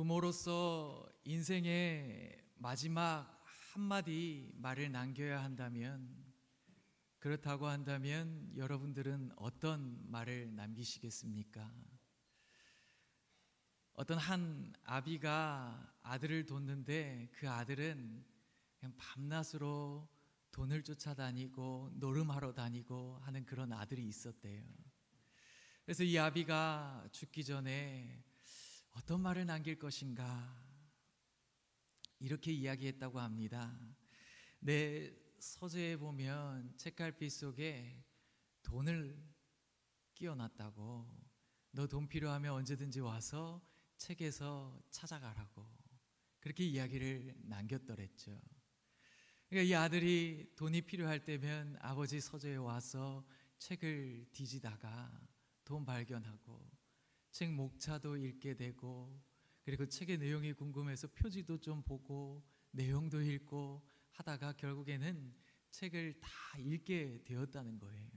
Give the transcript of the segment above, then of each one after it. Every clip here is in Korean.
부모로서 인생의 마지막 한마디 말을 남겨야 한다면, 그렇다고 한다면 여러분들은 어떤 말을 남기시겠습니까? 어떤 한 아비가 아들을 뒀는데 그 아들은 그냥 밤낮으로 돈을 쫓아다니고 노름하러 다니고 하는 그런 아들이 있었대요. 그래서 이 아비가 죽기 전에 어떤 말을 남길 것인가 이렇게 이야기했다고 합니다. 내 서재에 보면 책갈피 속에 돈을 끼워놨다고, 너 돈 필요하면 언제든지 와서 책에서 찾아가라고 그렇게 이야기를 남겼더랬죠. 그러니까 이 아들이 돈이 필요할 때면 아버지 서재에 와서 책을 뒤지다가 돈 발견하고 책 목차도 읽게 되고, 그리고 책의 내용이 궁금해서 표지도 좀 보고 내용도 읽고 하다가 결국에는 책을 다 읽게 되었다는 거예요.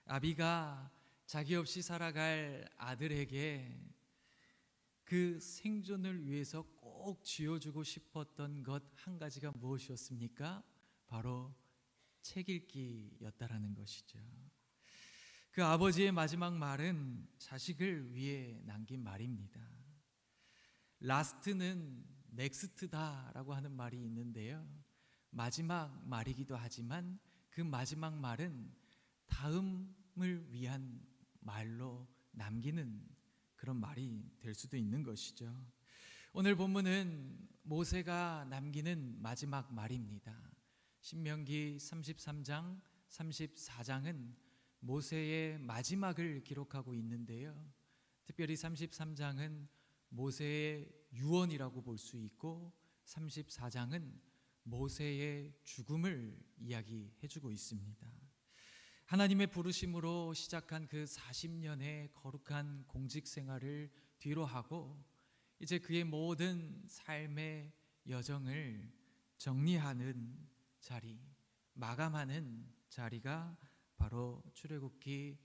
아비가 자기 없이 살아갈 아들에게 그 생존을 위해서 꼭 쥐어주고 싶었던 것 한 가지가 무엇이었습니까? 바로 책 읽기였다라는 것이죠. 그 아버지의 마지막 말은 자식을 위해 남긴 말입니다. 라스트는 넥스트다라고 하는 말이 있는데요, 마지막 말이기도 하지만 그 마지막 말은 다음을 위한 말로 남기는 그런 말이 될 수도 있는 것이죠. 오늘 본문은 모세가 남기는 마지막 말입니다. 신명기 33장, 34장은 모세의 마지막을 기록하고 있는데요, 특별히 33장은 모세의 유언이라고 볼 수 있고 34장은 모세의 죽음을 이야기해주고 있습니다. 하나님의 부르심으로 시작한 그 40년의 거룩한 공직 생활을 뒤로 하고 이제 그의 모든 삶의 여정을 정리하는 자리, 마감하는 자리가 바로 출애굽기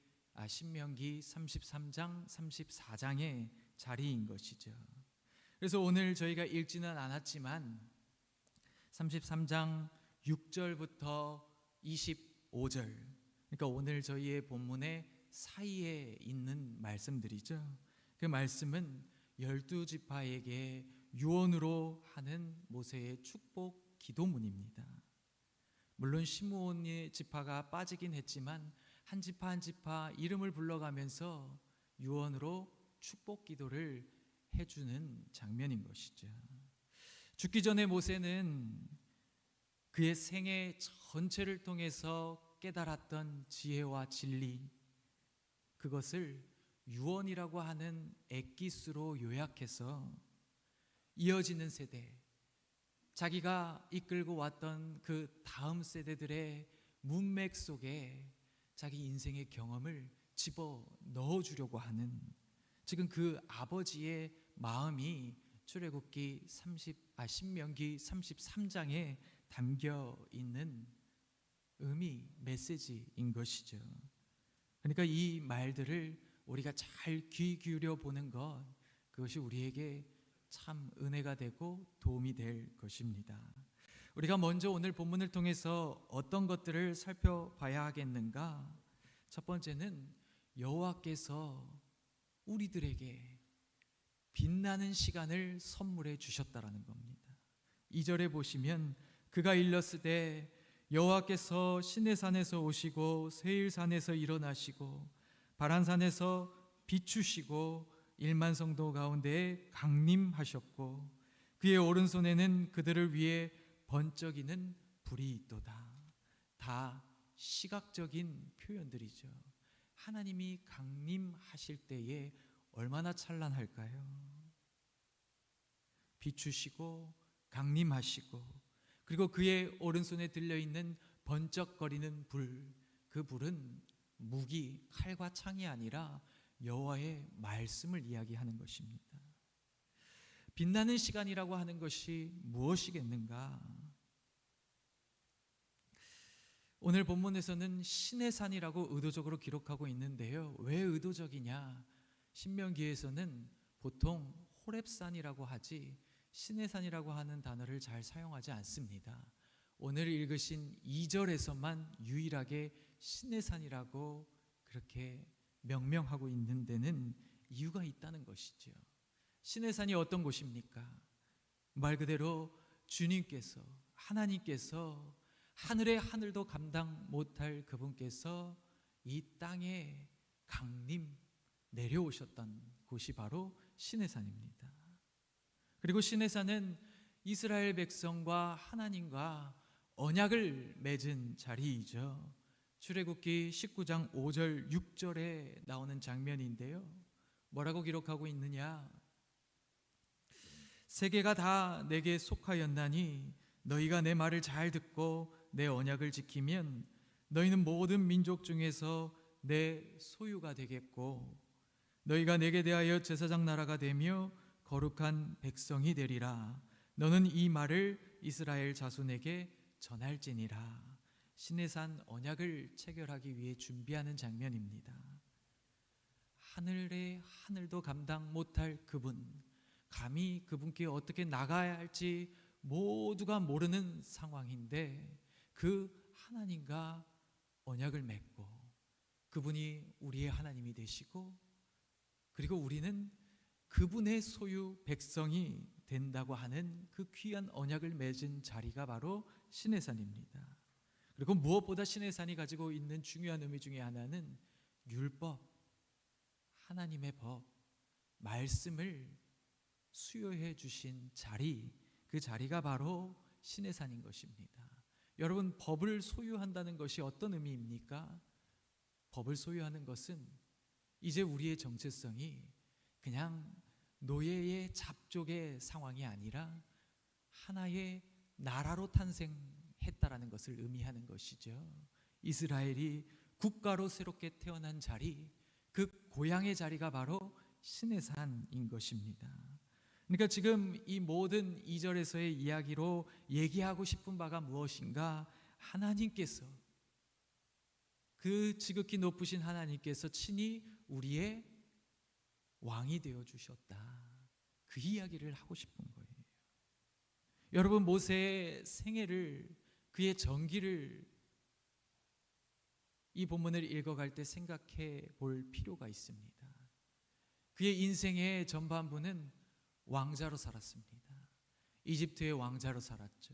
신명기 33장, 34장의 자리인 것이죠. 그래서 오늘 저희가 읽지는 않았지만 33장 6절부터 25절, 그러니까 오늘 저희의 본문의 사이에 있는 말씀들이죠. 그 말씀은 12지파에게 유언으로 하는 모세의 축복 기도문입니다. 물론 시므온의 지파가 빠지긴 했지만 한 지파 한 지파 이름을 불러가면서 유언으로 축복 기도를 해주는 장면인 것이죠. 죽기 전에 모세는 그의 생애 전체를 통해서 깨달았던 지혜와 진리, 그것을 유언이라고 하는 엑기스로 요약해서 이어지는 세대, 자기가 이끌고 왔던 그 다음 세대들의 문맥 속에 자기 인생의 경험을 집어 넣어주려고 하는, 지금 그 아버지의 마음이 출애굽기 신명기 33장에 담겨 있는 의미, 메시지인 것이죠. 그러니까 이 말들을 우리가 잘 귀 기울여 보는 것, 그것이 우리에게 참 은혜가 되고 도움이 될 것입니다. 우리가 먼저 오늘 본문을 통해서 어떤 것들을 살펴봐야 하겠는가? 첫 번째는 여호와께서 우리들에게 빛나는 시간을 선물해 주셨다라는 겁니다. 2절에 보시면 그가 일렀으되 여호와께서 시내산에서 오시고 세일산에서 일어나시고 바란산에서 비추시고 일만성도 가운데에 강림하셨고 그의 오른손에는 그들을 위해 번쩍이는 불이 있도다. 다 시각적인 표현들이죠. 하나님이 강림하실 때에 얼마나 찬란할까요? 비추시고 강림하시고, 그리고 그의 오른손에 들려있는 번쩍거리는 불, 그 불은 무기, 칼과 창이 아니라 여호와의 말씀을 이야기하는 것입니다. 빛나는 시간이라고 하는 것이 무엇이겠는가? 오늘 본문에서는 신의 산이라고 의도적으로 기록하고 있는데요, 왜 의도적이냐? 신명기에서는 보통 호렙산이라고 하지 시내산이라고 하는 단어를 잘 사용하지 않습니다. 오늘 읽으신 2절에서만 유일하게 시내산이라고 그렇게 명명하고 있는 데는 이유가 있다는 것이죠. 시내산이 어떤 곳입니까? 말 그대로 주님께서, 하나님께서, 하늘의 하늘도 감당 못할 그분께서 이 땅에 강림 내려오셨던 곳이 바로 시내산입니다. 그리고 시내산은 이스라엘 백성과 하나님과 언약을 맺은 자리이죠. 출애굽기 19장 5절 6절에 나오는 장면인데요. 뭐라고 기록하고 있느냐? 세계가 다 내게 속하였나니 너희가 내 말을 잘 듣고 내 언약을 지키면 너희는 모든 민족 중에서 내 소유가 되겠고 너희가 내게 대하여 제사장 나라가 되며 거룩한 백성이 되리라. 너는 이 말을 이스라엘 자손에게 전할지니라. 시내산 언약을 체결하기 위해 준비하는 장면입니다. 하늘의 하늘도 감당 못할 그분, 감히 그분께 어떻게 나가야 할지 모두가 모르는 상황인데 그 하나님과 언약을 맺고 그분이 우리의 하나님이 되시고 그리고 우리는 그분의 소유 백성이 된다고 하는 그 귀한 언약을 맺은 자리가 바로 시내산입니다. 그리고 무엇보다 시내산이 가지고 있는 중요한 의미 중에 하나는 율법, 하나님의 법, 말씀을 수요해 주신 자리, 그 자리가 바로 시내산인 것입니다. 여러분, 법을 소유한다는 것이 어떤 의미입니까? 법을 소유하는 것은 이제 우리의 정체성이 그냥 노예의 잡족의 상황이 아니라 하나의 나라로 탄생했다라는 것을 의미하는 것이죠. 이스라엘이 국가로 새롭게 태어난 자리, 그 고향의 자리가 바로 시내산인 것입니다. 그러니까 지금 이 모든 2절에서의 이야기로 얘기하고 싶은 바가 무엇인가? 하나님께서, 그 지극히 높으신 하나님께서 친히 우리의 왕이 되어 주셨다. 그 이야기를 하고 싶은 거예요. 여러분, 모세의 생애를, 그의 전기를 이 본문을 읽어갈 때 생각해 볼 필요가 있습니다. 그의 인생의 전반부는 왕자로 살았습니다. 이집트의 왕자로 살았죠.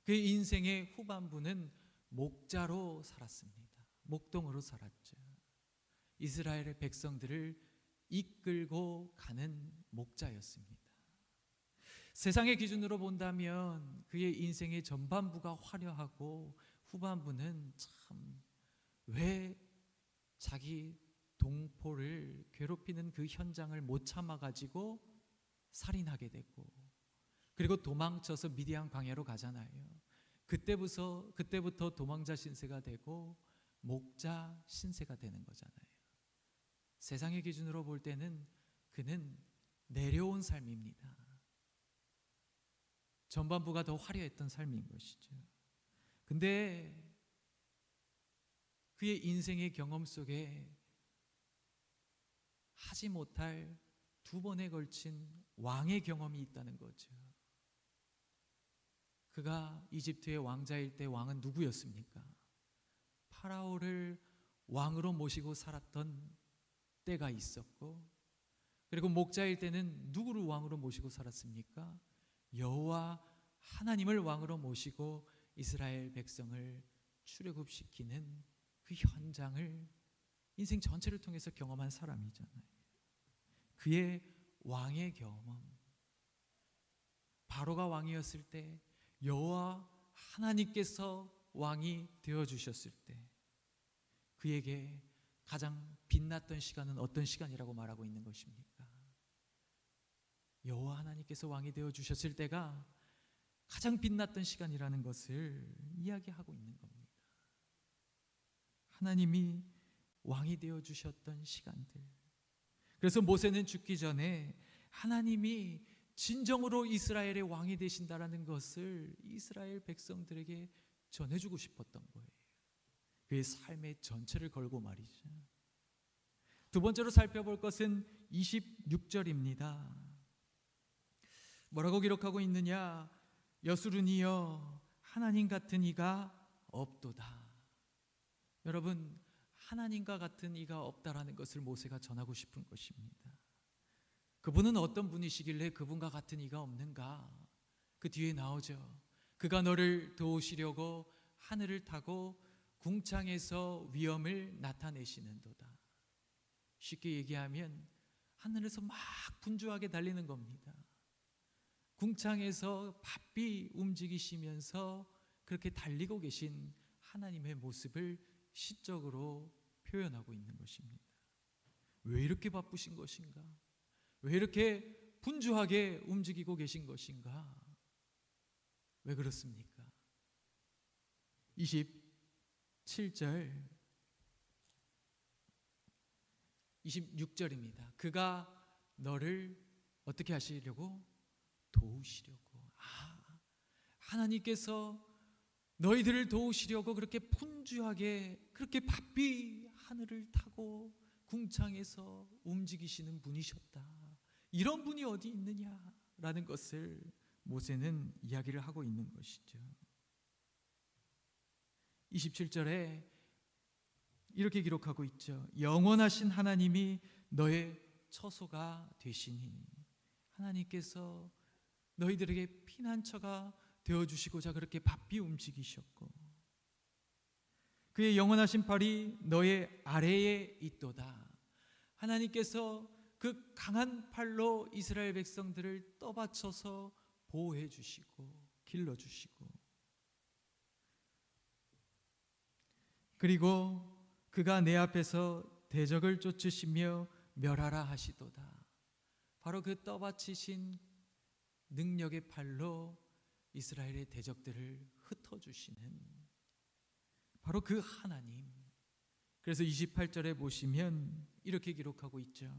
그의 인생의 후반부는 목자로 살았습니다. 목동으로 살았죠. 이스라엘의 백성들을 이끌고 가는 목자였습니다. 세상의 기준으로 본다면 그의 인생의 전반부가 화려하고 후반부는 참 왜 자기 동포를 괴롭히는 그 현장을 못 참아가지고 살인하게 되고 그리고 도망쳐서 미디안 광야로 가잖아요. 그때부터 도망자 신세가 되고 목자 신세가 되는 거잖아요. 세상의 기준으로 볼 때는 그는 내려온 삶입니다. 전반부가 더 화려했던 삶인 것이죠. 근데 그의 인생의 경험 속에 하지 못할 두 번에 걸친 왕의 경험이 있다는 거죠. 그가 이집트의 왕자일 때 왕은 누구였습니까? 파라오를 왕으로 모시고 살았던 때가 있었고, 그리고 목자일 때는 누구를 왕으로 모시고 살았습니까? 여호와 하나님을 왕으로 모시고 이스라엘 백성을 출애굽시키는 그 현장을 인생 전체를 통해서 경험한 사람이잖아요. 그의 왕의 경험, 바로가 왕이었을 때 여호와 하나님께서 왕이 되어주셨을 때 그에게 가장 빛났던 시간은 어떤 시간이라고 말하고 있는 것입니까? 여호와 하나님께서 왕이 되어주셨을 때가 가장 빛났던 시간이라는 것을 이야기하고 있는 겁니다. 하나님이 왕이 되어주셨던 시간들. 그래서 모세는 죽기 전에 하나님이 진정으로 이스라엘의 왕이 되신다라는 것을 이스라엘 백성들에게 전해주고 싶었던 거예요. 그의 삶의 전체를 걸고 말이죠. 두 번째로 살펴볼 것은 26절입니다. 뭐라고 기록하고 있느냐? 여수르니여 하나님 같은 이가 없도다. 여러분, 하나님과 같은 이가 없다라는 것을 모세가 전하고 싶은 것입니다. 그분은 어떤 분이시길래 그분과 같은 이가 없는가? 그 뒤에 나오죠. 그가 너를 도우시려고 하늘을 타고 궁창에서 위엄을 나타내시는도다. 쉽게 얘기하면 하늘에서 막 분주하게 달리는 겁니다. 궁창에서 바삐 움직이시면서 그렇게 달리고 계신 하나님의 모습을 시적으로 표현하고 있는 것입니다. 왜 이렇게 바쁘신 것인가? 왜 이렇게 분주하게 움직이고 계신 것인가? 왜 그렇습니까? 27절 26절입니다. 그가 너를 어떻게 하시려고? 도우시려고. 하나님께서 너희들을 도우시려고 그렇게 분주하게 그렇게 바삐 하늘을 타고 궁창에서 움직이시는 분이셨다. 이런 분이 어디 있느냐라는 것을 모세는 이야기를 하고 있는 것이죠. 27절에 이렇게 기록하고 있죠. 영원하신 하나님이 너의 처소가 되시니, 하나님께서 너희들에게 피난처가 되어주시고자 그렇게 바삐 움직이셨고, 그의 영원하신 팔이 너의 아래에 있도다. 하나님께서 그 강한 팔로 이스라엘 백성들을 떠받쳐서 보호해 주시고 길러주시고, 그리고 그가 내 앞에서 대적을 쫓으시며 멸하라 하시도다. 바로 그 떠받치신 능력의 팔로 이스라엘의 대적들을 흩어주시는 바로 그 하나님. 그래서 28절에 보시면 이렇게 기록하고 있죠.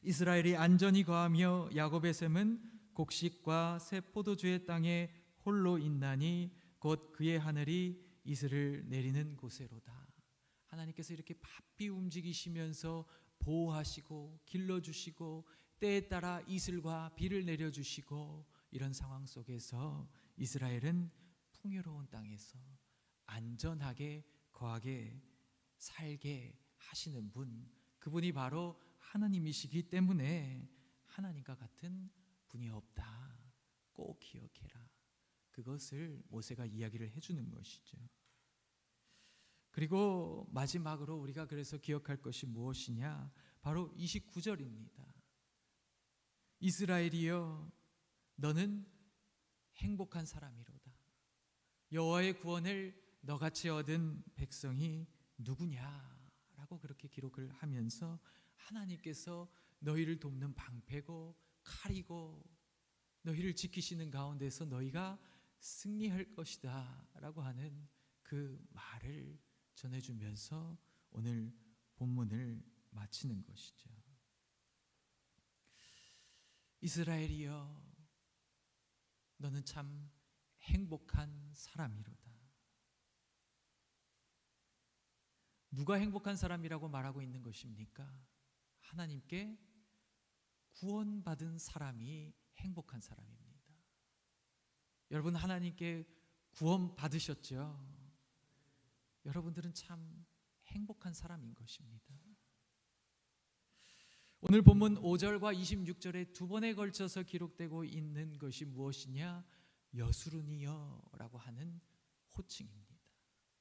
이스라엘이 안전히 거하며 야곱의 샘은 곡식과 새 포도주의 땅에 홀로 있나니 곧 그의 하늘이 이슬을 내리는 곳에로다. 하나님께서 이렇게 바삐 움직이시면서 보호하시고 길러주시고 때에 따라 이슬과 비를 내려주시고, 이런 상황 속에서 이스라엘은 풍요로운 땅에서 안전하게 거하게 살게 하시는 분, 그분이 바로 하나님이시기 때문에 하나님과 같은 분이 없다. 꼭 기억해라. 그것을 모세가 이야기를 해주는 것이죠. 그리고 마지막으로 우리가 그래서 기억할 것이 무엇이냐? 바로 29절입니다. 이스라엘이여 너는 행복한 사람이로다. 여호와의 구원을 너같이 얻은 백성이 누구냐라고 그렇게 기록을 하면서 하나님께서 너희를 돕는 방패고 칼이고 너희를 지키시는 가운데서 너희가 승리할 것이다 라고 하는 그 말을 전해주면서 오늘 본문을 마치는 것이죠. 이스라엘이여 너는 참 행복한 사람이로다. 누가 행복한 사람이라고 말하고 있는 것입니까? 하나님께 구원받은 사람이 행복한 사람입니다. 여러분, 하나님께 구원받으셨죠? 여러분들은 참 행복한 사람인 것입니다. 오늘 본문 5절과 26절에 두 번에 걸쳐서 기록되고 있는 것이 무엇이냐? 여수르니여라고 하는 호칭입니다.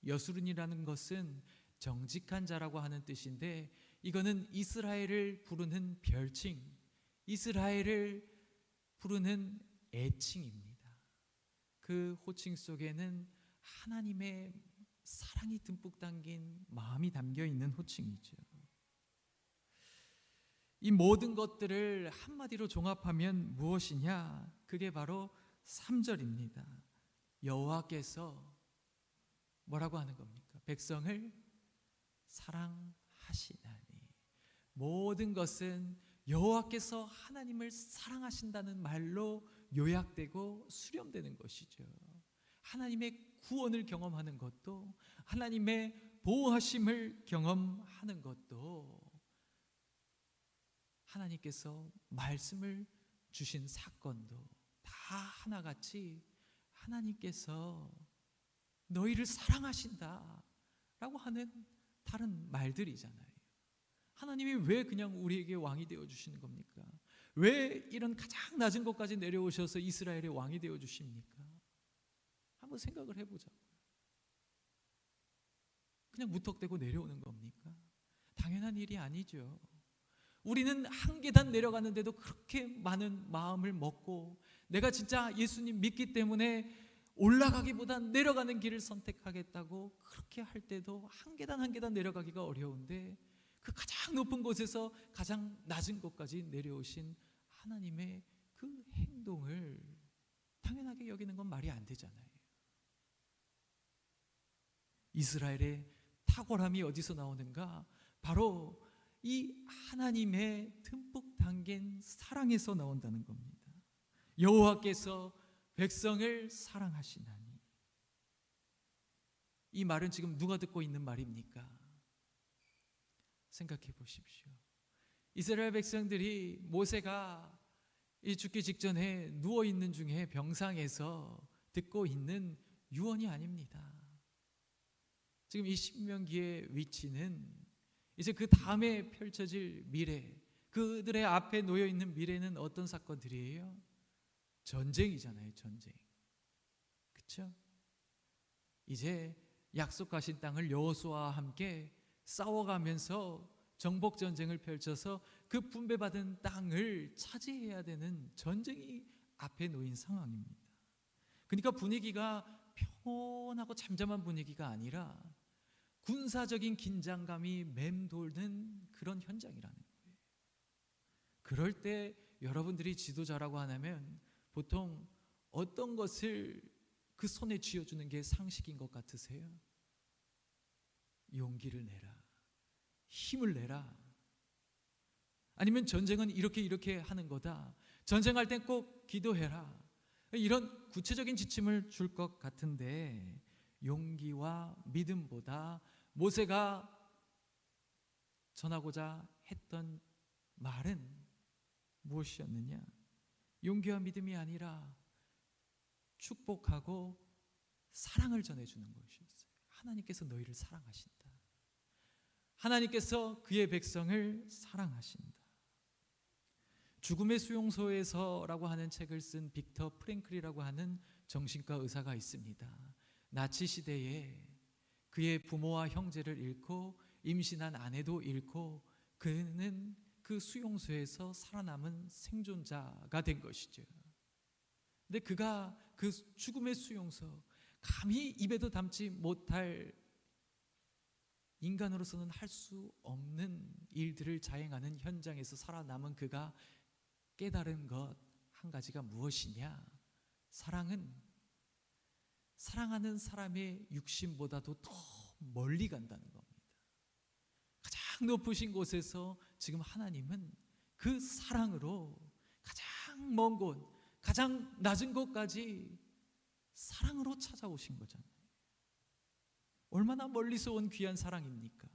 여수르니라는 것은 정직한 자라고 하는 뜻인데, 이거는 이스라엘을 부르는 별칭, 이스라엘을 부르는 애칭입니다. 그 호칭 속에는 하나님의 사랑이 듬뿍 담긴 마음이 담겨 있는 호칭이죠. 이 모든 것들을 한마디로 종합하면 무엇이냐? 그게 바로 3절입니다. 여호와께서 뭐라고 하는 겁니까? 백성을 사랑하시나니. 모든 것은 여호와께서 하나님을 사랑하신다는 말로 요약되고 수렴되는 것이죠. 하나님의 구원을 경험하는 것도, 하나님의 보호하심을 경험하는 것도 하나님께서 말씀을 주신 사건도 다 하나같이 하나님께서 너희를 사랑하신다 라고 하는 다른 말들이잖아요. 하나님이 왜 그냥 우리에게 왕이 되어주시는 겁니까? 왜 이런 가장 낮은 곳까지 내려오셔서 이스라엘의 왕이 되어주십니까? 한번 생각을 해보자고요. 그냥 무턱대고 내려오는 겁니까? 당연한 일이 아니죠. 우리는 한 계단 내려가는데도 그렇게 많은 마음을 먹고 내가 진짜 예수님 믿기 때문에 올라가기보단 내려가는 길을 선택하겠다고 그렇게 할 때도 한 계단 한 계단 내려가기가 어려운데 그 가장 높은 곳에서 가장 낮은 곳까지 내려오신 하나님의 그 행동을 당연하게 여기는 건 말이 안 되잖아요. 이스라엘의 탁월함이 어디서 나오는가? 바로 이 하나님의 듬뿍 담긴 사랑에서 나온다는 겁니다. 여호와께서 백성을 사랑하시나니. 이 말은 지금 누가 듣고 있는 말입니까? 생각해 보십시오. 이스라엘 백성들이 모세가 이 죽기 직전에 누워 있는 중에 병상에서 듣고 있는 유언이 아닙니다. 지금 이 신명기의 위치는 이제 그 다음에 펼쳐질 미래, 그들의 앞에 놓여 있는 미래는 어떤 사건들이에요? 전쟁이잖아요, 전쟁. 그렇죠? 이제 약속하신 땅을 여호수아와 함께 싸워가면서 정복 전쟁을 펼쳐서 그 분배받은 땅을 차지해야 되는 전쟁이 앞에 놓인 상황입니다. 그러니까 분위기가 평온하고 잠잠한 분위기가 아니라 군사적인 긴장감이 맴돌는 그런 현장이라는 거예요. 그럴 때 여러분들이 지도자라고 하면 보통 어떤 것을 그 손에 쥐어주는 게 상식인 것 같으세요? 용기를 내라, 힘을 내라. 아니면 전쟁은 이렇게 하는 거다, 전쟁할 땐 꼭 기도해라, 이런 구체적인 지침을 줄 것 같은데 용기와 믿음보다 모세가 전하고자 했던 말은 무엇이었느냐? 용기와 믿음이 아니라 축복하고 사랑을 전해주는 것이었어요. 하나님께서 너희를 사랑하신다. 하나님께서 그의 백성을 사랑하신다. 죽음의 수용소에서라고 하는 책을 쓴 빅터 프랭클이라고 하는 정신과 의사가 있습니다. 나치 시대에 그의 부모와 형제를 잃고 임신한 아내도 잃고 그는 그 수용소에서 살아남은 생존자가 된 것이죠. 근데 그가 그 죽음의 수용소, 감히 입에도 담지 못할, 인간으로서는 할 수 없는 일들을 자행하는 현장에서 살아남은 그가 깨달은 것 한 가지가 무엇이냐? 사랑은 사랑하는 사람의 육신보다도 더 멀리 간다는 겁니다. 가장 높으신 곳에서 지금 하나님은 그 사랑으로 가장 먼 곳, 가장 낮은 곳까지 사랑으로 찾아오신 거잖아요. 얼마나 멀리서 온 귀한 사랑입니까?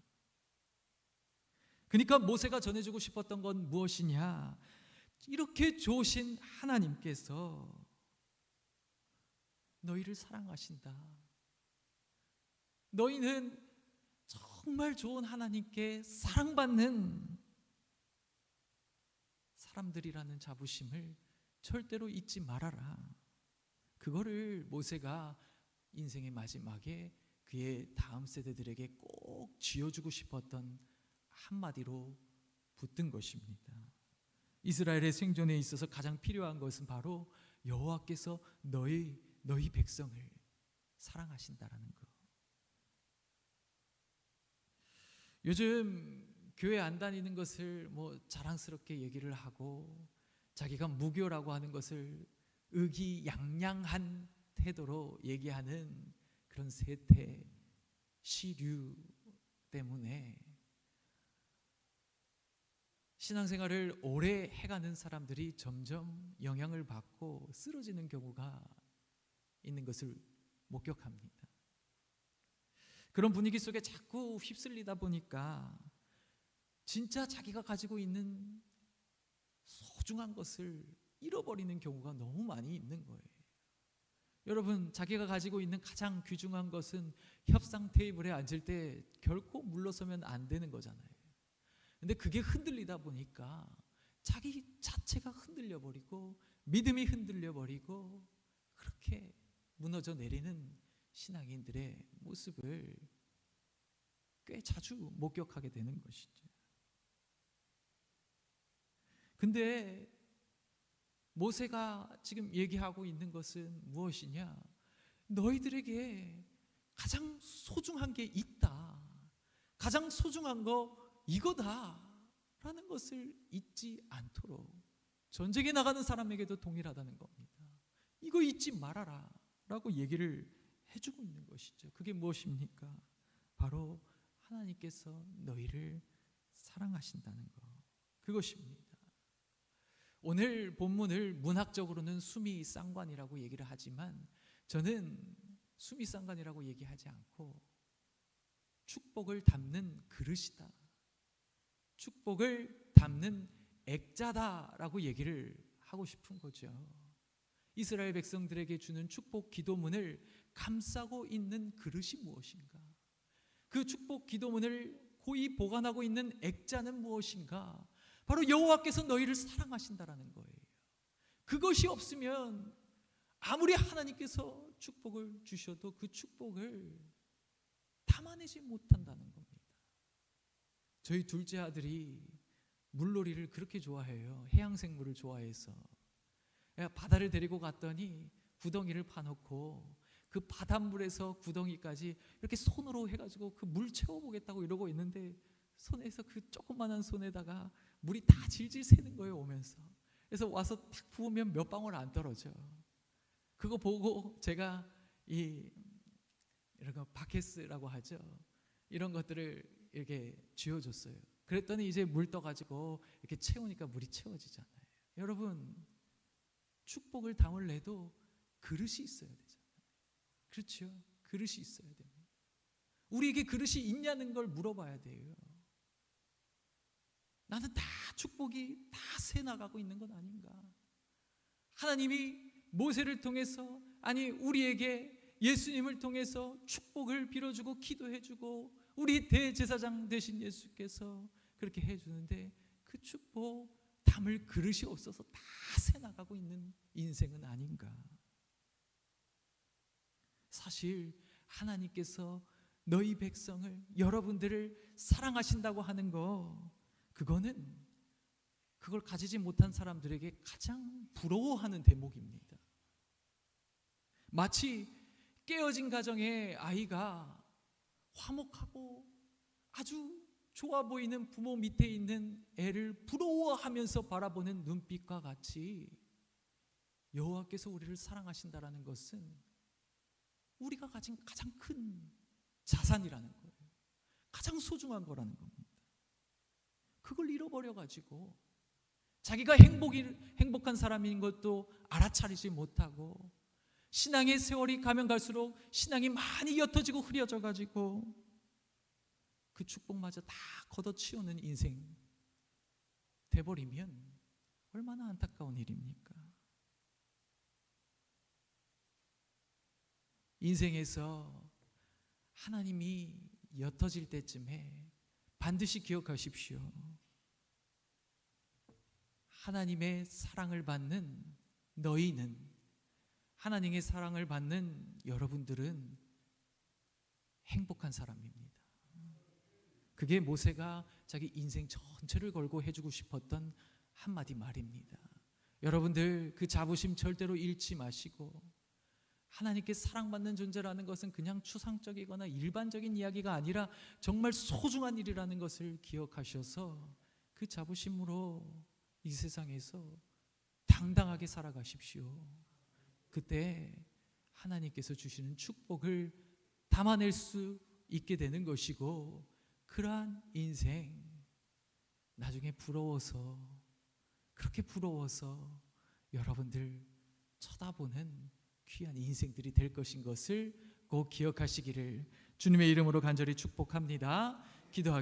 그러니까 모세가 전해주고 싶었던 건 무엇이냐? 이렇게 좋으신 하나님께서 너희를 사랑하신다. 너희는 정말 좋은 하나님께 사랑받는 사람들이라는 자부심을 절대로 잊지 말아라. 그거를 모세가 인생의 마지막에 그의 다음 세대들에게 꼭 쥐어주고 싶었던 한마디로 붙든 것입니다. 이스라엘의 생존에 있어서 가장 필요한 것은 바로 여호와께서 너희 백성을 사랑하신다라는 것. 요즘 교회 안 다니는 것을 자랑스럽게 얘기를 하고 자기가 무교라고 하는 것을 의기양양한 태도로 얘기하는 그런 세태, 시류 때문에 신앙생활을 오래 해가는 사람들이 점점 영향을 받고 쓰러지는 경우가 있는 것을 목격합니다. 그런 분위기 속에 자꾸 휩쓸리다 보니까 진짜 자기가 가지고 있는 소중한 것을 잃어버리는 경우가 너무 많이 있는 거예요. 여러분, 자기가 가지고 있는 가장 귀중한 것은 협상 테이블에 앉을 때 결코 물러서면 안 되는 거잖아요. 근데 그게 흔들리다 보니까 자기 자체가 흔들려 버리고 믿음이 흔들려 버리고 그렇게 무너져 내리는 신앙인들의 모습을 꽤 자주 목격하게 되는 것이죠. 근데 모세가 지금 얘기하고 있는 것은 무엇이냐? 너희들에게 가장 소중한 게 있다. 가장 소중한 거 이거다 라는 것을 잊지 않도록 전쟁에 나가는 사람에게도 동일하다는 겁니다. 이거 잊지 말아라 라고 얘기를 해주고 있는 것이죠. 그게 무엇입니까? 바로 하나님께서 너희를 사랑하신다는 것, 그것입니다. 오늘 본문을 문학적으로는 수미상관이라고 얘기를 하지만 저는 수미상관이라고 얘기하지 않고 축복을 담는 그릇이다, 축복을 담는 액자다라고 얘기를 하고 싶은 거죠. 이스라엘 백성들에게 주는 축복 기도문을 감싸고 있는 그릇이 무엇인가? 그 축복 기도문을 고이 보관하고 있는 액자는 무엇인가? 바로 여호와께서 너희를 사랑하신다라는 거예요. 그것이 없으면 아무리 하나님께서 축복을 주셔도 그 축복을 담아내지 못한다는 겁니다. 저희 둘째 아들이 물놀이를 그렇게 좋아해요. 해양생물을 좋아해서 바다를 데리고 갔더니 구덩이를 파놓고 그 바닷물에서 구덩이까지 이렇게 손으로 해가지고 그 물 채워보겠다고 이러고 있는데 손에서 그 조그만한 손에다가 물이 다 질질 새는 거예요, 오면서. 그래서 와서 탁 부으면 몇 방울 안 떨어져. 그거 보고 제가 이런 거 바케스라고 하죠. 이런 것들을 이렇게 쥐어줬어요. 그랬더니 이제 물 떠가지고 이렇게 채우니까 물이 채워지잖아요. 여러분, 축복을 담을래도 그릇이 있어야 되잖아요. 그렇죠? 그릇이 있어야 됩니다. 우리에게 그릇이 있냐는 걸 물어봐야 돼요. 나는 다 축복이 다 새나가고 있는 건 아닌가? 하나님이 모세를 통해서, 아니 우리에게 예수님을 통해서 축복을 빌어주고 기도해주고 우리 대제사장 되신 예수께서 그렇게 해주는데 그 축복 담을 그릇이 없어서 다 새나가고 있는 인생은 아닌가? 사실 하나님께서 너희 백성을, 여러분들을 사랑하신다고 하는 거, 그거는 그걸 가지지 못한 사람들에게 가장 부러워하는 대목입니다. 마치 깨어진 가정의 아이가 화목하고 아주 좋아 보이는 부모 밑에 있는 애를 부러워하면서 바라보는 눈빛과 같이 여호와께서 우리를 사랑하신다라는 것은 우리가 가진 가장 큰 자산이라는 거예요. 가장 소중한 거라는 겁니다. 그걸 잃어버려가지고 자기가 행복한 사람인 것도 알아차리지 못하고 신앙의 세월이 가면 갈수록 신앙이 많이 옅어지고 흐려져가지고 그 축복마저 다 걷어치우는 인생 돼버리면 얼마나 안타까운 일입니까? 인생에서 하나님이 옅어질 때쯤에 반드시 기억하십시오. 하나님의 사랑을 받는 너희는, 하나님의 사랑을 받는 여러분들은 행복한 사람입니다. 그게 모세가 자기 인생 전체를 걸고 해주고 싶었던 한마디 말입니다. 여러분들 그 자부심 절대로 잃지 마시고, 하나님께 사랑받는 존재라는 것은 그냥 추상적이거나 일반적인 이야기가 아니라 정말 소중한 일이라는 것을 기억하셔서 그 자부심으로 이 세상에서 당당하게 살아가십시오. 그때 하나님께서 주시는 축복을 담아낼 수 있게 되는 것이고, 그러한 인생 나중에 부러워서, 그렇게 부러워서 여러분들 쳐다보는 귀한 인생들이 될 것인 것을 꼭 기억하시기를 주님의 이름으로 간절히 축복합니다. 기도하겠습니다.